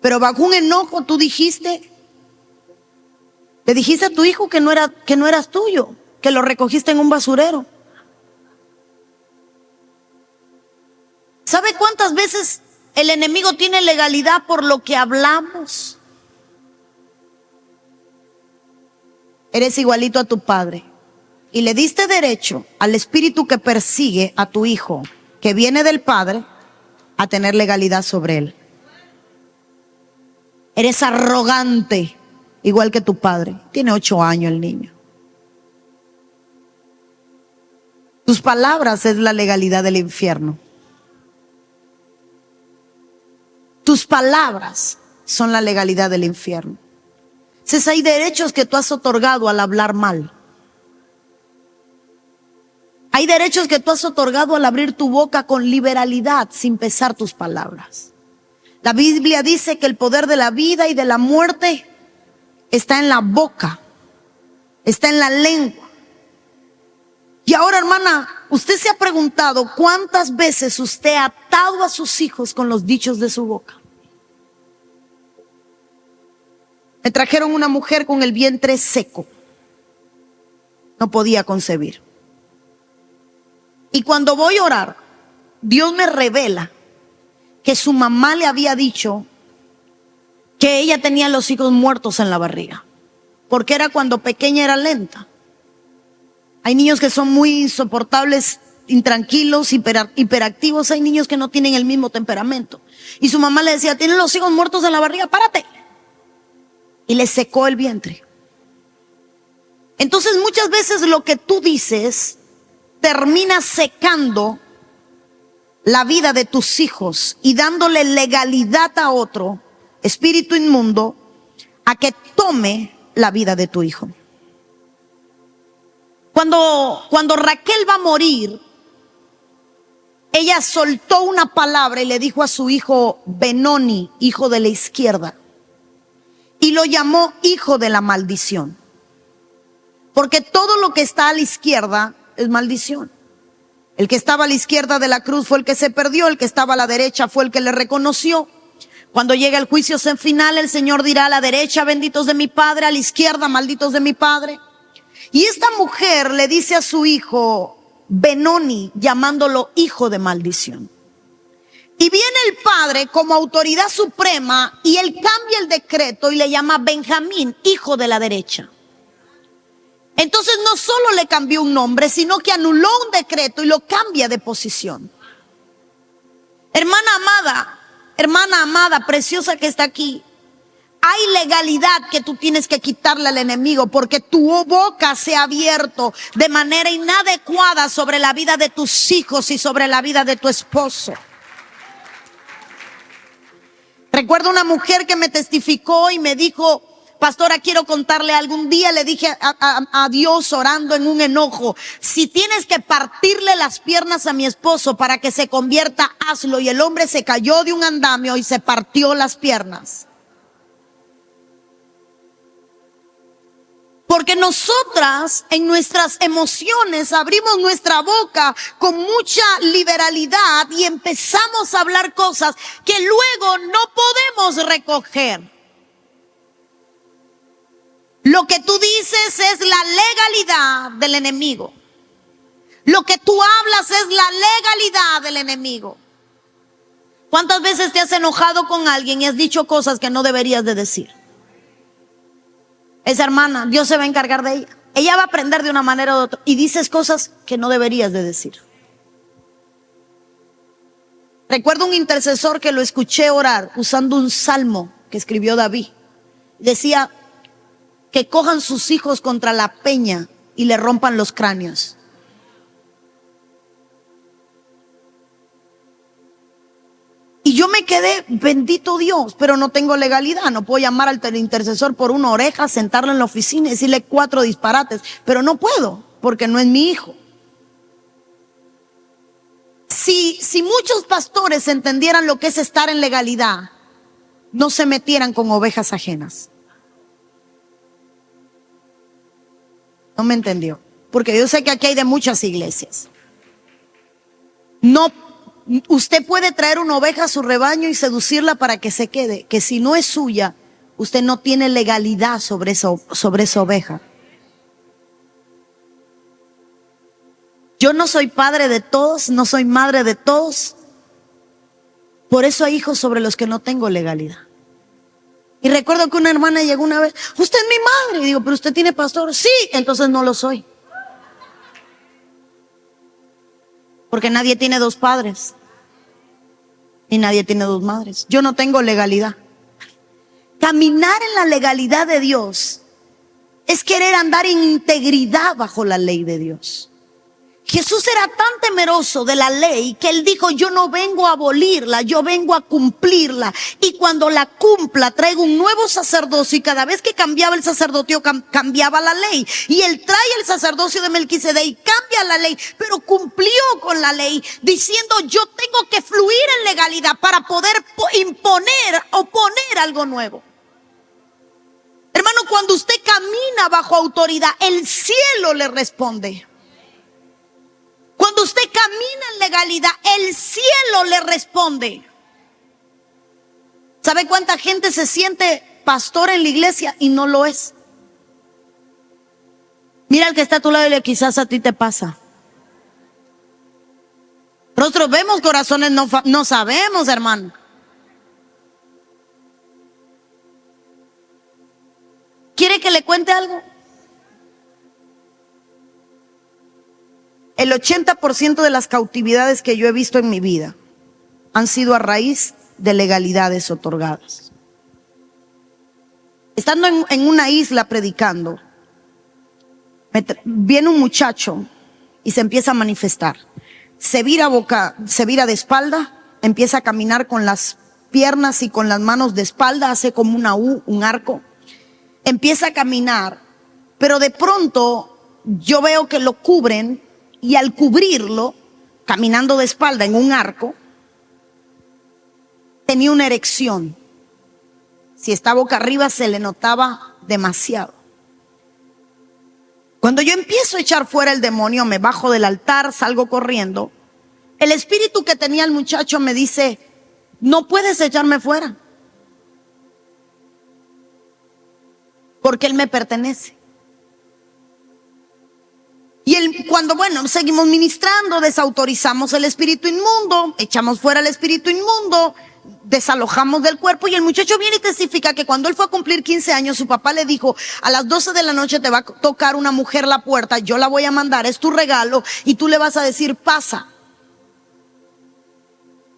Pero bajo un enojo tú dijiste, le dijiste a tu hijo que no eras tuyo, que lo recogiste en un basurero. ¿Sabe cuántas veces el enemigo tiene legalidad por lo que hablamos? Eres igualito a tu padre y le diste derecho al espíritu que persigue a tu hijo, que viene del padre, a tener legalidad sobre él. Eres arrogante, igual que tu padre. Tiene 8 años el niño. Tus palabras es la legalidad del infierno. Tus palabras son la legalidad del infierno. Entonces hay derechos que tú has otorgado al hablar mal. Hay derechos que tú has otorgado al abrir tu boca con liberalidad, sin pesar tus palabras. La Biblia dice que el poder de la vida y de la muerte está en la boca, está en la lengua. Y ahora, hermana, usted se ha preguntado cuántas veces usted ha atado a sus hijos con los dichos de su boca. Me trajeron una mujer con el vientre seco. No podía concebir. Y cuando voy a orar, Dios me revela que su mamá le había dicho que ella tenía los hijos muertos en la barriga, porque era cuando pequeña, era lenta. Hay niños que son muy insoportables, intranquilos, hiperactivos. Hay niños que no tienen el mismo temperamento. Y su mamá le decía, ¿tienen los hijos muertos en la barriga? Párate. Y le secó el vientre. Entonces muchas veces lo que tú dices termina secando la vida de tus hijos y dándole legalidad a otro espíritu inmundo a que tome la vida de tu hijo. Cuando Raquel va a morir, ella soltó una palabra y le dijo a su hijo Benoni, hijo de la izquierda, y lo llamó hijo de la maldición, porque todo lo que está a la izquierda es maldición. El que estaba a la izquierda de la cruz fue el que se perdió, el que estaba a la derecha fue el que le reconoció. Cuando llega el juicio final, el Señor dirá: a la derecha, benditos de mi Padre; a la izquierda, malditos de mi Padre. Y esta mujer le dice a su hijo Benoni, llamándolo hijo de maldición. Y viene el padre como autoridad suprema y él cambia el decreto y le llama Benjamín, hijo de la derecha. Entonces no solo le cambió un nombre, sino que anuló un decreto y lo cambia de posición. Hermana amada, preciosa que está aquí, hay legalidad que tú tienes que quitarle al enemigo, porque tu boca se ha abierto de manera inadecuada sobre la vida de tus hijos y sobre la vida de tu esposo. Recuerdo una mujer que me testificó y me dijo: pastora, quiero contarle algo. Un día le dije a Dios, orando en un enojo: si tienes que partirle las piernas a mi esposo para que se convierta, hazlo. Y el hombre se cayó de un andamio y se partió las piernas. Porque nosotras en nuestras emociones abrimos nuestra boca con mucha liberalidad y empezamos a hablar cosas que luego no podemos recoger. Lo que tú dices es la legalidad del enemigo. Lo que tú hablas es la legalidad del enemigo. ¿Cuántas veces te has enojado con alguien y has dicho cosas que no deberías de decir? Esa hermana, Dios se va a encargar de ella. Ella va a aprender de una manera u otra. Y dices cosas que no deberías de decir. Recuerdo un intercesor que lo escuché orar usando un salmo que escribió David. Decía que cojan sus hijos contra la peña y le rompan los cráneos. Y yo me quedé, bendito Dios, pero no tengo legalidad. No puedo llamar al intercesor por una oreja, sentarlo en la oficina y decirle 4 disparates. Pero no puedo, porque no es mi hijo. Si muchos pastores entendieran lo que es estar en legalidad, no se metieran con ovejas ajenas. No me entendió. Porque yo sé que aquí hay de muchas iglesias. No. Usted puede traer una oveja a su rebaño y seducirla para que se quede, que si no es suya, usted no tiene legalidad sobre esa oveja. Yo no soy padre de todos, no soy madre de todos. Por eso hay hijos sobre los que no tengo legalidad. Y recuerdo que una hermana llegó una vez, usted es mi madre. Y digo, pero usted tiene pastor. Sí, entonces no lo soy. Porque nadie tiene 2 padres. Y nadie tiene 2 madres. Yo no tengo legalidad. Caminar en la legalidad de Dios es querer andar en integridad bajo la ley de Dios. Jesús era tan temeroso de la ley que él dijo, yo no vengo a abolirla, yo vengo a cumplirla. Y cuando la cumpla, traigo un nuevo sacerdocio. Y cada vez que cambiaba el sacerdocio, cambiaba la ley. Y él trae el sacerdocio de Melquisedec y cambia la ley, pero cumplió con la ley, diciendo, yo tengo que fluir en legalidad para poder imponer o poner algo nuevo. Hermano, cuando usted camina bajo autoridad, el cielo le responde. Cuando usted camina en legalidad, el cielo le responde. ¿Sabe cuánta gente se siente pastor en la iglesia y no lo es? Mira al que está a tu lado y le, quizás a ti te pasa. Nosotros vemos corazones, no sabemos, hermano. ¿Quiere que le cuente algo? El 80% de las cautividades que yo he visto en mi vida han sido a raíz de legalidades otorgadas. Estando en una isla predicando, viene un muchacho y se empieza a manifestar. Se vira de espalda, empieza a caminar con las piernas y con las manos de espalda, hace como una U, un arco. Empieza a caminar, pero de pronto yo veo que lo cubren. Y al cubrirlo, caminando de espalda en un arco, tenía una erección. Si está boca arriba se le notaba demasiado. Cuando yo empiezo a echar fuera el demonio, me bajo del altar, salgo corriendo. El espíritu que tenía el muchacho me dice, no puedes echarme fuera, porque él me pertenece. Y cuando, seguimos ministrando, desautorizamos el espíritu inmundo, echamos fuera el espíritu inmundo, desalojamos del cuerpo, y el muchacho viene y testifica que cuando él fue a cumplir 15 años, su papá le dijo, a las 12 de la noche te va a tocar una mujer la puerta, yo la voy a mandar, es tu regalo, y tú le vas a decir, pasa.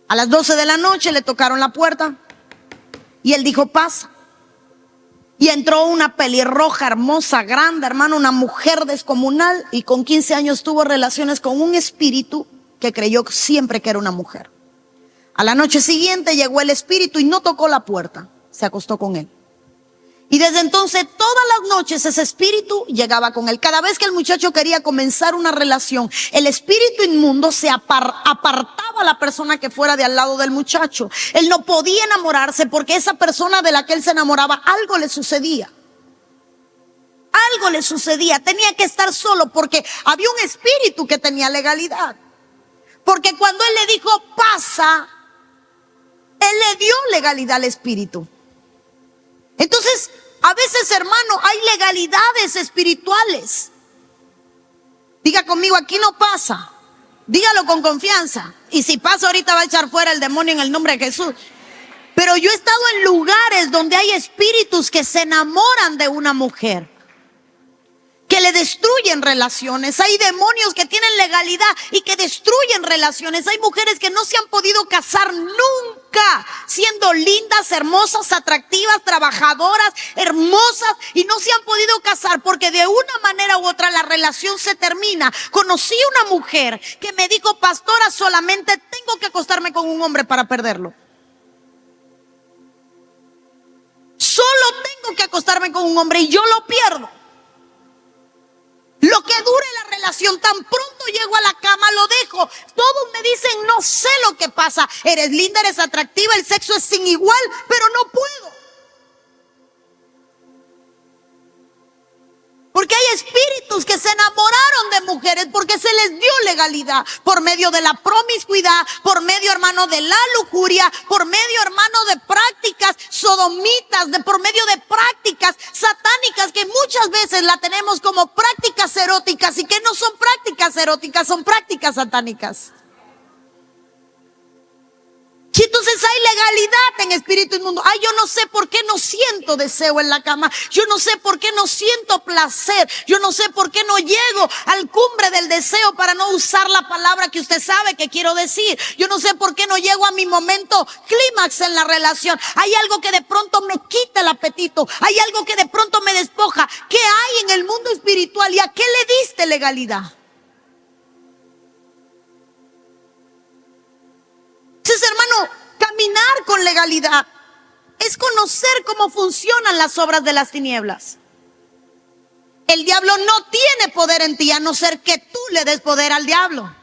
A las 12 de la noche le tocaron la puerta, y él dijo, pasa. Y entró una pelirroja hermosa, grande, hermano, una mujer descomunal, y con 15 años tuvo relaciones con un espíritu que creyó siempre que era una mujer. A la noche siguiente llegó el espíritu y no tocó la puerta, se acostó con él. Y desde entonces todas las noches ese espíritu llegaba con él. Cada vez que el muchacho quería comenzar una relación, el espíritu inmundo se apartaba a la persona que fuera de al lado del muchacho. Él no podía enamorarse porque esa persona de la que él se enamoraba, algo le sucedía. algo le sucedía, tenía que estar solo porque había un espíritu que tenía legalidad. Porque cuando él le dijo pasa, él le dio legalidad al espíritu. Entonces, a veces, hermano, hay legalidades espirituales. Diga conmigo, aquí no pasa. Dígalo con confianza. Y si pasa ahorita va a echar fuera el demonio en el nombre de Jesús. Pero yo he estado en lugares donde hay espíritus que se enamoran de una mujer, que le destruyen relaciones. Hay demonios que tienen legalidad y que destruyen relaciones. Hay mujeres que no se han podido casar nunca, siendo lindas, hermosas, atractivas, trabajadoras, hermosas, y no se han podido casar porque de una manera u otra la relación se termina. Conocí una mujer que me dijo, pastora, solamente tengo que acostarme con un hombre para perderlo. Solo tengo que acostarme con un hombre y yo lo pierdo. Lo que dure la relación, tan pronto llego a la cama, lo dejo. Todos me dicen, no sé lo que pasa. Eres linda, eres atractiva, el sexo es sin igual, pero no puedo. Porque hay espíritus que se enamoraron de mujeres porque se les dio legalidad por medio de la promiscuidad, por medio, hermano, de la lujuria, por medio, hermano, de prácticas sodomitas, por medio de prácticas satánicas que muchas veces la tenemos como prácticas eróticas y que no son prácticas eróticas, son prácticas satánicas. Y entonces hay legalidad en espíritu inmundo. Ay, yo no sé por qué no siento deseo en la cama. Yo no sé por qué no siento placer. Yo no sé por qué no llego al cumbre del deseo, para no usar la palabra que usted sabe que quiero decir. Yo no sé por qué no llego a mi momento clímax en la relación. Hay algo que de pronto me quita el apetito. Hay algo que de pronto me despoja. ¿Qué hay en el mundo espiritual y a qué le diste legalidad? Entonces, hermano, caminar con legalidad es conocer cómo funcionan las obras de las tinieblas. El diablo no tiene poder en ti a no ser que tú le des poder al diablo.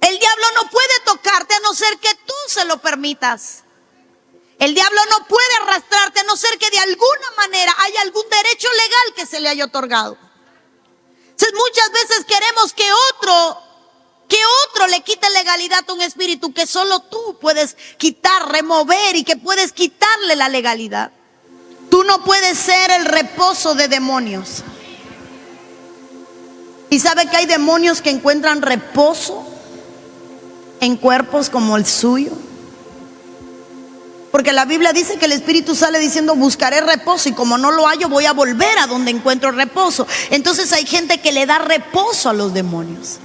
El diablo no puede tocarte a no ser que tú se lo permitas. El diablo no puede arrastrarte a no ser que de alguna manera haya algún derecho legal que se le haya otorgado. Entonces, muchas veces queremos que otro le quite legalidad a un espíritu que solo tú puedes quitar, remover, y que puedes quitarle la legalidad. Tú no puedes ser el reposo de demonios. ¿Y sabe que hay demonios que encuentran reposo en cuerpos como el suyo? Porque la Biblia dice que el espíritu sale diciendo, buscaré reposo, y como no lo hallo, voy a volver a donde encuentro reposo. Entonces hay gente que le da reposo a los demonios.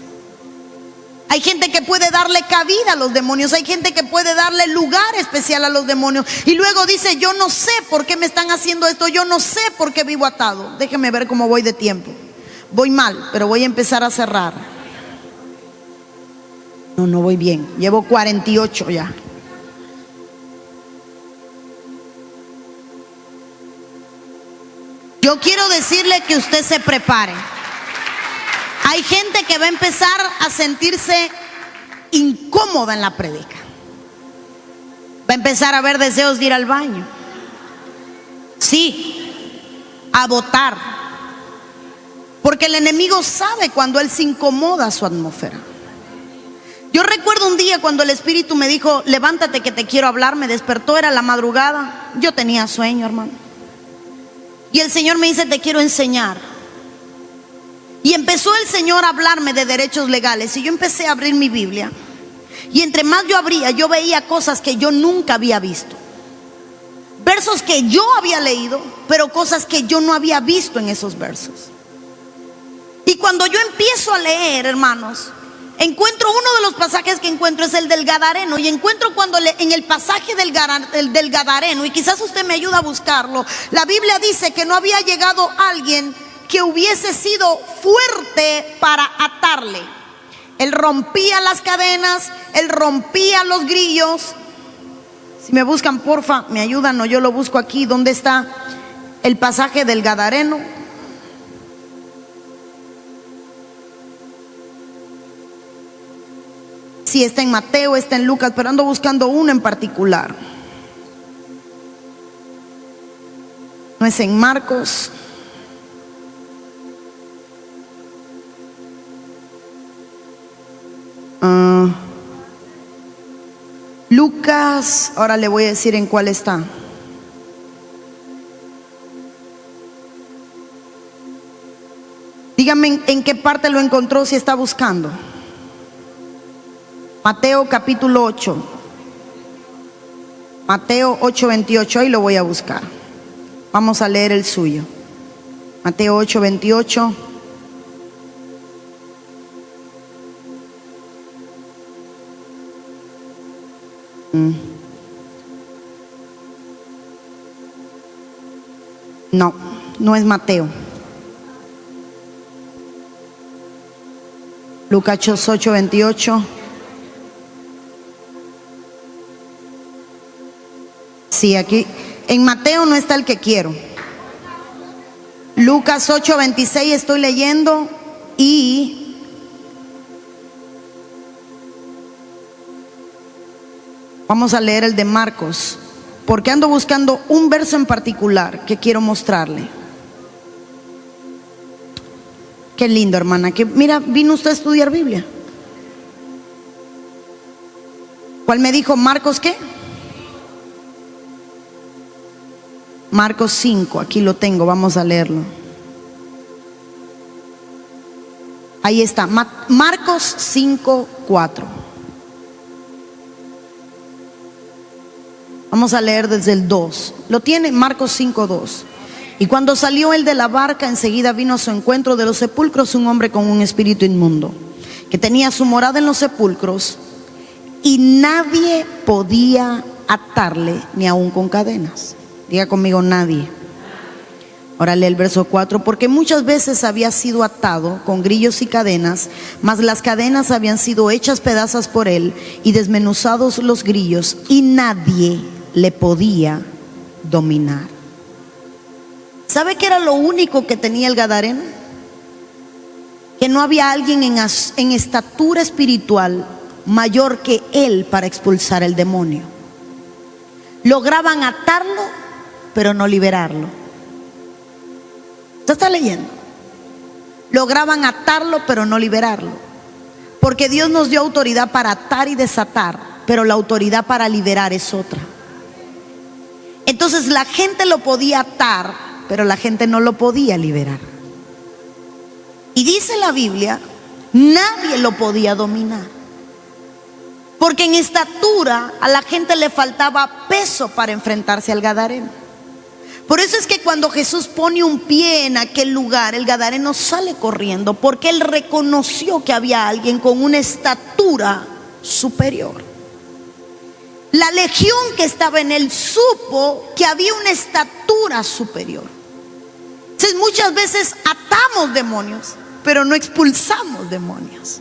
Hay gente que puede darle cabida a los demonios. Hay gente que puede darle lugar especial a los demonios. Y luego dice, yo no sé por qué me están haciendo esto. Yo no sé por qué vivo atado. Déjeme ver cómo voy de tiempo. Voy mal, pero voy a empezar a cerrar. No voy bien. Llevo 48 ya. Yo quiero decirle que usted se prepare. Hay gente que va a empezar a sentirse incómoda en la prédica. Va a empezar a ver deseos de ir al baño. Sí, a votar. Porque el enemigo sabe cuando él se incomoda a su atmósfera. Yo recuerdo un día cuando el espíritu me dijo, levántate que te quiero hablar. Me despertó, era la madrugada. Yo tenía sueño, hermano. Y el Señor me dice, te quiero enseñar. Y empezó el Señor a hablarme de derechos legales. Y yo empecé a abrir mi Biblia. Y entre más yo abría, yo veía cosas que yo nunca había visto. Versos que yo había leído, pero cosas que yo no había visto en esos versos. Y cuando yo empiezo a leer, hermanos, encuentro uno de los pasajes que encuentro es el del Gadareno. Y encuentro cuando en el pasaje del Gadareno, y quizás usted me ayuda a buscarlo, la Biblia dice que no había llegado alguien que hubiese sido fuerte para atarle. Él rompía las cadenas, él rompía los grillos. Si me buscan, porfa, me ayudan, o yo lo busco aquí. ¿Dónde está el pasaje del Gadareno? Sí, está en Mateo, está en Lucas, pero ando buscando uno en particular. No es en Marcos. Lucas, ahora le voy a decir en cuál está. Dígame en qué parte lo encontró si está buscando. Mateo capítulo 8. Mateo 8:28, ahí lo voy a buscar. Vamos a leer el suyo. Mateo 8:28. No, no es Mateo. Lucas 8:28. Sí, aquí. En Mateo no está el que quiero. Lucas 8:26 estoy leyendo y vamos a leer el de Marcos, porque ando buscando un verso en particular que quiero mostrarle. Qué lindo, hermana, que mira, vino usted a estudiar Biblia. ¿Cuál me dijo? ¿Marcos qué? Marcos 5, aquí lo tengo, vamos a leerlo. Ahí está, Marcos 5:4. Vamos a leer desde el 2. ¿Lo tiene? Marcos 5:2. Y cuando salió él de la barca, enseguida vino a su encuentro de los sepulcros un hombre con un espíritu inmundo, que tenía su morada en los sepulcros, y nadie podía atarle, ni aun con cadenas. Diga conmigo, nadie. Ahora lee el verso 4. Porque muchas veces había sido atado con grillos y cadenas, mas las cadenas habían sido hechas pedazos por él y desmenuzados los grillos, y nadie le podía dominar. ¿Sabe qué era lo único que tenía el gadareno? Que no había alguien en estatura espiritual mayor que él para expulsar el demonio. Lograban atarlo, pero no liberarlo. ¿Usted está leyendo? Lograban atarlo, pero no liberarlo. Porque Dios nos dio autoridad para atar y desatar, pero la autoridad para liberar es otra. Entonces la gente lo podía atar, pero la gente no lo podía liberar. Y dice la Biblia, nadie lo podía dominar. Porque en estatura a la gente le faltaba peso para enfrentarse al gadareno. Por eso es que cuando Jesús pone un pie en aquel lugar, el gadareno sale corriendo, porque él reconoció que había alguien con una estatura superior. La legión que estaba en él supo que había una estatura superior. Entonces muchas veces atamos demonios, pero no expulsamos demonios.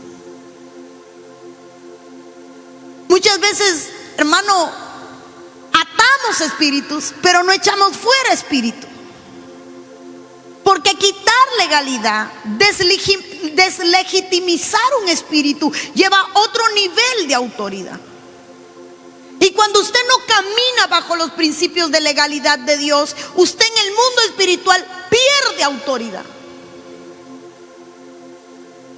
Muchas veces, hermano, atamos espíritus, pero no echamos fuera espíritu. Porque quitar legalidad, deslegitimizar un espíritu, lleva otro nivel de autoridad. Y cuando usted no camina bajo los principios de legalidad de Dios, usted en el mundo espiritual pierde autoridad.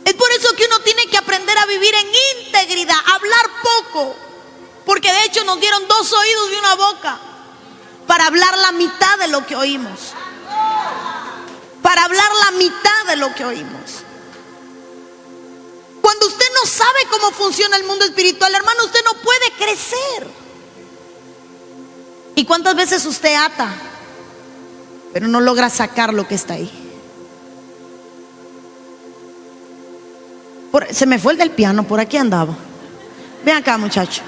Es por eso que uno tiene que aprender a vivir en integridad, hablar poco, porque de hecho nos dieron 2 oídos y una boca para hablar la mitad de lo que oímos. Para hablar la mitad de lo que oímos. Cuando usted no sabe cómo funciona el mundo espiritual, hermano, usted no puede crecer. ¿Y cuántas veces usted ata, pero no logra sacar lo que está ahí? Se me fue el del piano, por aquí andaba. Ven acá, muchacho.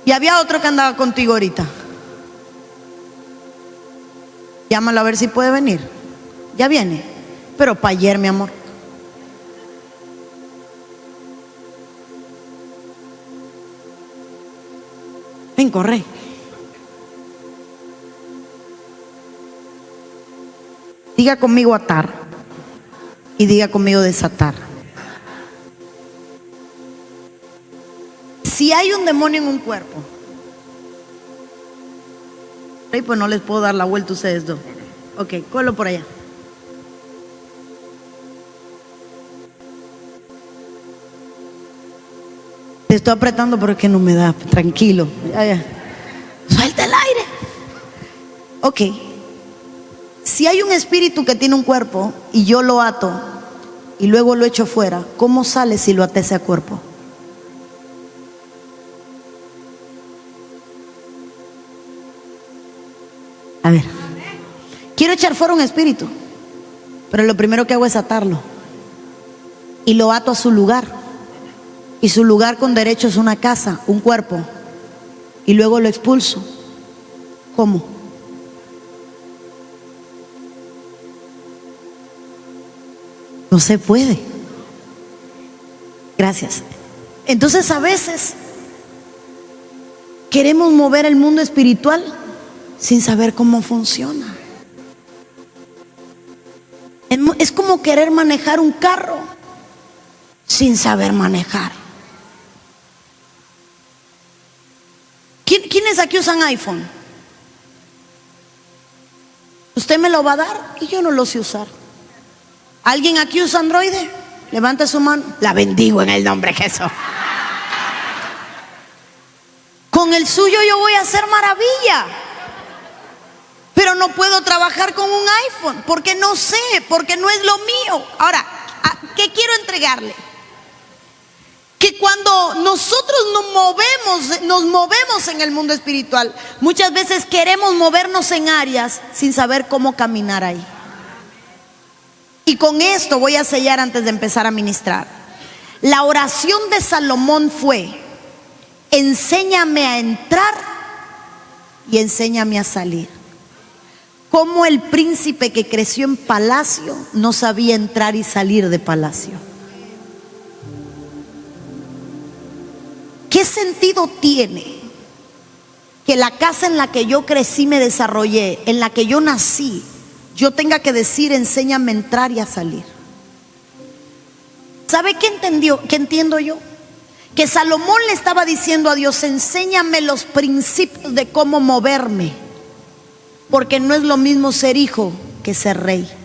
Y había otro que andaba contigo ahorita. Llámalo a ver si puede venir. Ya viene. Pero para ayer, mi amor. Ven, corre. Diga conmigo atar. Y diga conmigo desatar. Si hay un demonio en un cuerpo, pues no les puedo dar la vuelta a ustedes dos. Ok, cógelo por allá. estoy apretando porque no me da. Tranquilo. Ya. Suelta el aire. Ok. Si hay un espíritu que tiene un cuerpo y yo lo ato y luego lo echo fuera, ¿cómo sale si lo até ese cuerpo? A ver, quiero echar fuera un espíritu, pero lo primero que hago es atarlo y lo ato a su lugar, y su lugar con derecho es una casa, un cuerpo, y luego lo expulso. ¿Cómo? No se puede. Gracias. Entonces a veces queremos mover el mundo espiritual sin saber cómo funciona. Es como querer manejar un carro sin saber manejar. ¿Quiénes aquí usan iPhone? Usted me lo va a dar y yo no lo sé usar. ¿Alguien aquí usa Android? Levante su mano. La bendigo en el nombre de Jesús. Con el suyo yo voy a hacer maravilla, pero no puedo trabajar con un iPhone porque no sé, porque no es lo mío. Ahora, ¿qué quiero entregarle? Que cuando nosotros nos movemos en el mundo espiritual, muchas veces queremos movernos en áreas sin saber cómo caminar ahí. Y con esto voy a sellar antes de empezar a ministrar. La oración de Salomón fue: enséñame a entrar y enséñame a salir. Como el príncipe que creció en palacio no sabía entrar y salir de palacio. ¿Qué sentido tiene que la casa en la que yo crecí, me desarrollé, en la que yo nací, yo tenga que decir enséñame a entrar y a salir? ¿Sabe qué entiendo yo? Que Salomón le estaba diciendo a Dios: enséñame los principios de cómo moverme, porque no es lo mismo ser hijo que ser rey.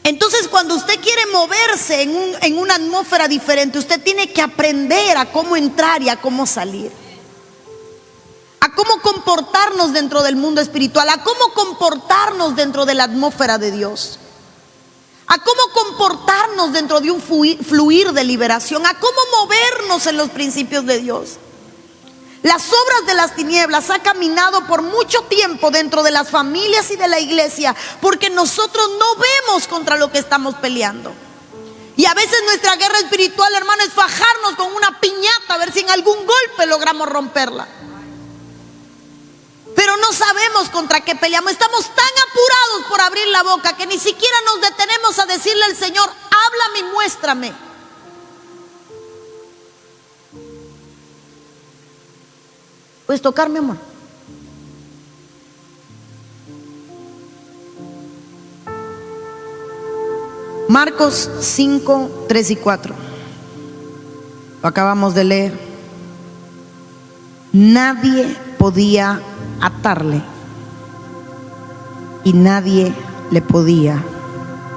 Entonces, cuando usted quiere moverse en una atmósfera diferente, usted tiene que aprender a cómo entrar y a cómo salir, a cómo comportarnos dentro del mundo espiritual, a cómo comportarnos dentro de la atmósfera de Dios, a cómo comportarnos dentro de un fluir de liberación, a cómo movernos en los principios de Dios. Las obras de las tinieblas ha caminado por mucho tiempo dentro de las familias y de la iglesia, porque nosotros no vemos contra lo que estamos peleando. Y a veces nuestra guerra espiritual, hermano, es fajarnos con una piñata a ver si en algún golpe logramos romperla. Pero no sabemos contra qué peleamos. Estamos tan apurados por abrir la boca que ni siquiera nos detenemos a decirle al Señor: háblame y muéstrame. ¿Puedes tocar, mi amor? Marcos 5, 3 y 4. Lo acabamos de leer. Nadie podía atarle y nadie le podía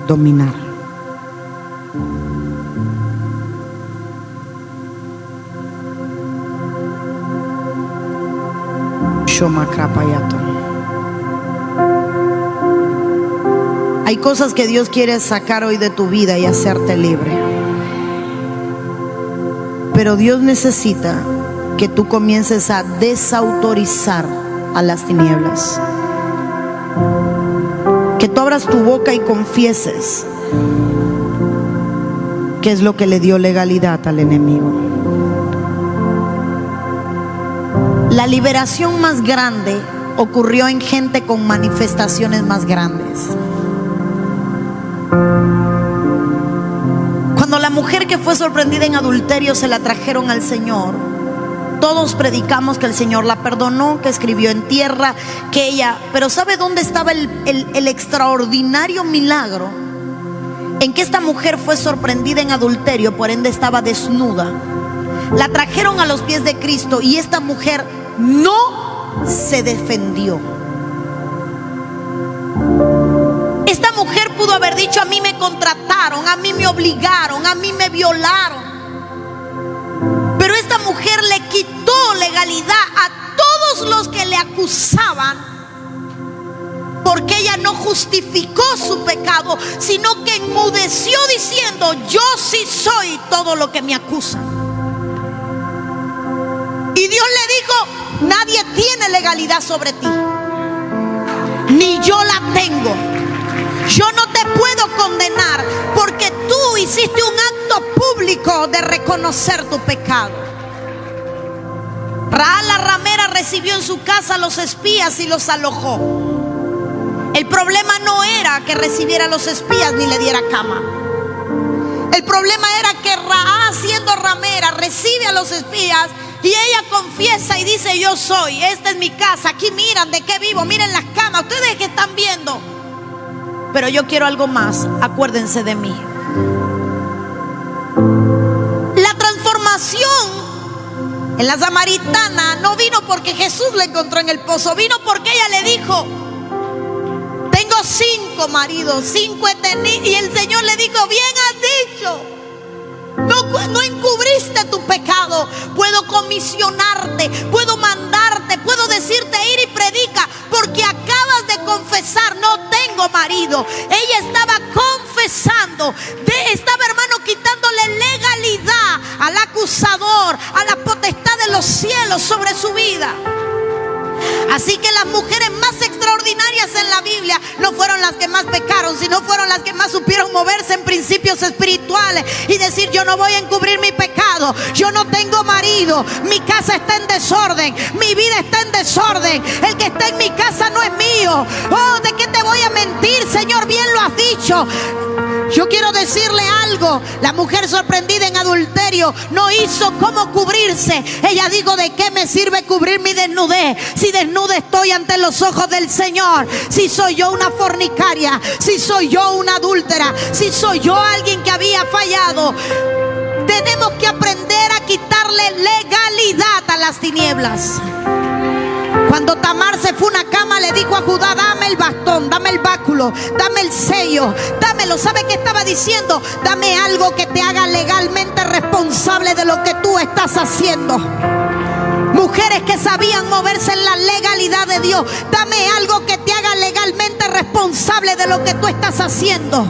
dominar. Hay cosas que Dios quiere sacar hoy de tu vida y hacerte libre, pero Dios necesita que tú comiences a desautorizar a las tinieblas, que tú abras tu boca y confieses qué es lo que le dio legalidad al enemigo. La liberación más grande ocurrió en gente con manifestaciones más grandes. Cuando la mujer que fue sorprendida en adulterio se la trajeron al Señor, todos predicamos que el Señor la perdonó, que escribió en tierra, que ella... Pero ¿sabe dónde estaba el extraordinario milagro? En que esta mujer fue sorprendida en adulterio, por ende estaba desnuda. La trajeron a los pies de Cristo y esta mujer no se defendió. Esta mujer pudo haber dicho: a mí me contrataron, a mí me obligaron, a mí me violaron. acusaban, porque ella no justificó su pecado, sino que enmudeció diciendo: yo sí soy todo lo que me acusan. Y Dios le dijo: nadie tiene legalidad sobre ti, ni yo la tengo. Yo no te puedo condenar porque tú hiciste un acto público de reconocer tu pecado. Rahab la ramera recibió en su casa a los espías y los alojó. El problema no era que recibiera a los espías ni le diera cama. El problema era que Rahab, siendo ramera, recibe a los espías y ella confiesa y dice: yo soy, esta es mi casa, aquí miran de qué vivo, miren las camas, ustedes que están viendo. Pero yo quiero algo más, acuérdense de mí. La transformación en la samaritana no vino porque Jesús la encontró en el pozo, vino porque ella le dijo: tengo 5 maridos, 5 he tenido. Y el Señor le dijo: bien has dicho, no encubriste tu pecado. Puedo comisionarte, puedo mandarte, puedo decirte: ir y predica, porque acabas de confesar, no tengo marido. Ella estaba confesando, estaba, hermano, quitándole legalidad al acusador, a la potestad de los cielos sobre su vida. Así que las mujeres más extraordinarias en la Biblia no fueron las que más pecaron, sino fueron las que más supieron moverse en principios espirituales y decir: yo no voy a encubrir mi pecado, yo no tengo marido, mi casa está en desorden, mi vida está en desorden, el que está en mi casa no es mío. Oh, ¿de qué te voy a mentir, Señor? Bien lo has dicho. Yo quiero decirle algo: la mujer sorprendida en adulterio no hizo cómo cubrirse. Ella dijo: ¿de qué me sirve cubrir mi desnudez si desnuda estoy ante los ojos del Señor? Si soy yo una fornicaria, si soy yo una adúltera, si soy yo alguien que había fallado. Tenemos que aprender a quitarle legalidad a las tinieblas. Cuando Tamar se fue a una cama, le dijo a Judá: dame el bastón, dame el báculo, dame el sello, dámelo. ¿Sabe qué estaba diciendo? Dame algo que te haga legalmente responsable de lo que tú estás haciendo. Mujeres que sabían moverse en la legalidad de Dios, dame algo que te haga legalmente responsable de lo que tú estás haciendo.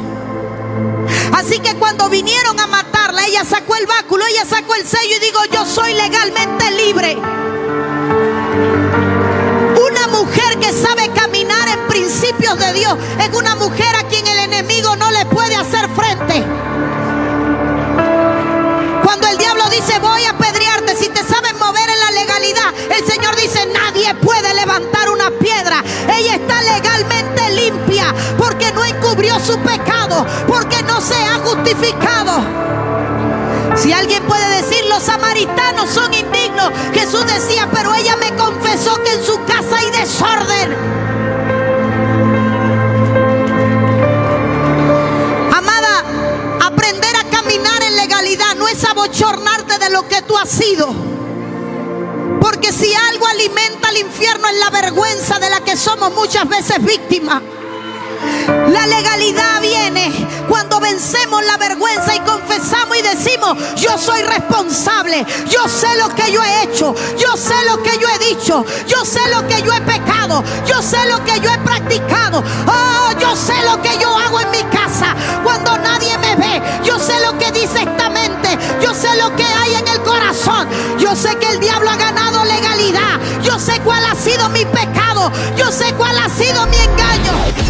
Así que cuando vinieron a matarla, ella sacó el báculo, ella sacó el sello y dijo: yo soy legalmente libre. Una mujer que sabe caminar en principios de Dios es una mujer a quien el enemigo no le puede hacer frente. Cuando el diablo dice: voy a apedrearte, si te sabes mover en la legalidad, el Señor dice: nadie puede levantar una piedra. Ella está legalmente limpia porque no encubrió su pecado, porque no se ha justificado. Si alguien puede decir: los samaritanos son indignos, Jesús decía: pero ella me confesó que en su casa hay desorden. Amada, aprender a caminar en legalidad no es abochornarte de lo que tú has sido, porque si algo alimenta al infierno es la vergüenza de la que somos muchas veces víctimas. La legalidad viene cuando vencemos la vergüenza y confesamos y decimos: yo soy responsable, yo sé lo que yo he hecho, yo sé lo que yo he dicho, yo sé lo que yo he pecado, yo sé lo que yo he practicado. Oh, yo sé lo que yo hago en mi casa cuando nadie me ve, yo sé lo que dice esta mente, yo sé lo que hay en el corazón, yo sé que el diablo ha ganado legalidad, yo sé cuál ha sido mi pecado, yo sé cuál ha sido mi engaño.